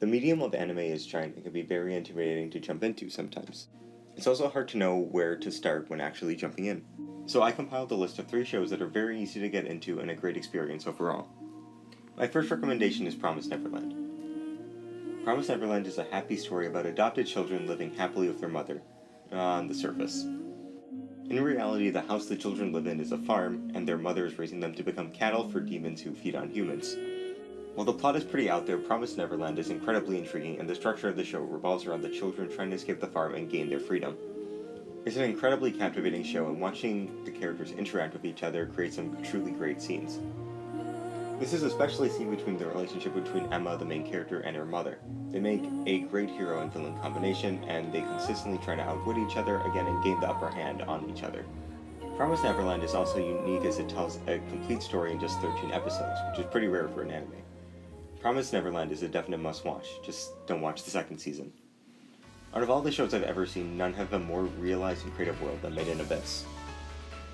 The medium of anime is giant and can be very intimidating to jump into sometimes. It's also hard to know where to start when actually jumping in. So I compiled a list of 3 shows that are very easy to get into and a great experience overall. My first recommendation is Promised Neverland. Promised Neverland is a happy story about adopted children living happily with their mother, on the surface. In reality, the house the children live in is a farm, and their mother is raising them to become cattle for demons who feed on humans. While the plot is pretty out there, Promised Neverland is incredibly intriguing, and the structure of the show revolves around the children trying to escape the farm and gain their freedom. It's an incredibly captivating show, and watching the characters interact with each other creates some truly great scenes. This is especially seen between the relationship between Emma, the main character, and her mother. They make a great hero and villain combination, and they consistently try to outwit each other again and gain the upper hand on each other. Promised Neverland is also unique as it tells a complete story in just 13 episodes, which is pretty rare for an anime. Promised Neverland is a definite must-watch, just don't watch the second season. Out of all the shows I've ever seen, none have a more realized and creative world than Made in Abyss.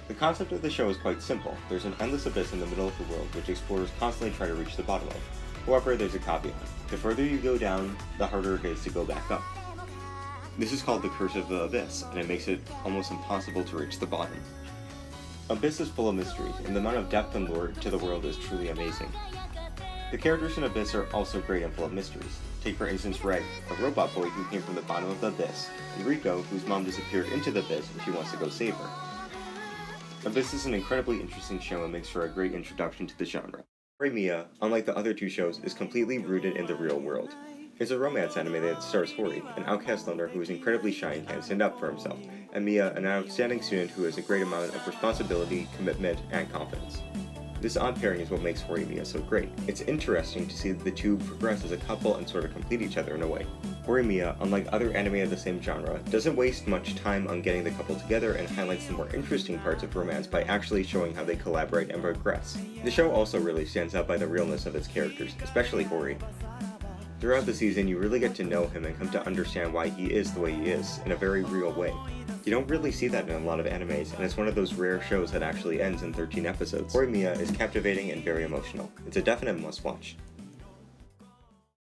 The concept of the show is quite simple. There's an endless abyss in the middle of the world which explorers constantly try to reach the bottom of. However, there's a caveat. The further you go down, the harder it is to go back up. This is called the Curse of the Abyss, and it makes it almost impossible to reach the bottom. Abyss is full of mysteries, and the amount of depth and lore to the world is truly amazing. The characters in Abyss are also great and full of mysteries. Take for instance Reg, a robot boy who came from the bottom of the Abyss, and Rico, whose mom disappeared into the Abyss and she wants to go save her. Abyss is an incredibly interesting show and makes for a great introduction to the genre. Horimiya, unlike the other 2 shows, is completely rooted in the real world. It's a romance anime that stars Hori, an outcast loner who is incredibly shy and can't stand up for himself, and Miya, an outstanding student who has a great amount of responsibility, commitment, and confidence. This odd pairing is what makes Horimiya so great. It's interesting to see the 2 progress as a couple and sort of complete each other in a way. Horimiya, unlike other anime of the same genre, doesn't waste much time on getting the couple together and highlights the more interesting parts of romance by actually showing how they collaborate and progress. The show also really stands out by the realness of its characters, especially Hori. Throughout the season, you really get to know him and come to understand why he is the way he is, in a very real way. You don't really see that in a lot of animes, and it's one of those rare shows that actually ends in 13 episodes. Horimiya is captivating and very emotional. It's a definite must-watch.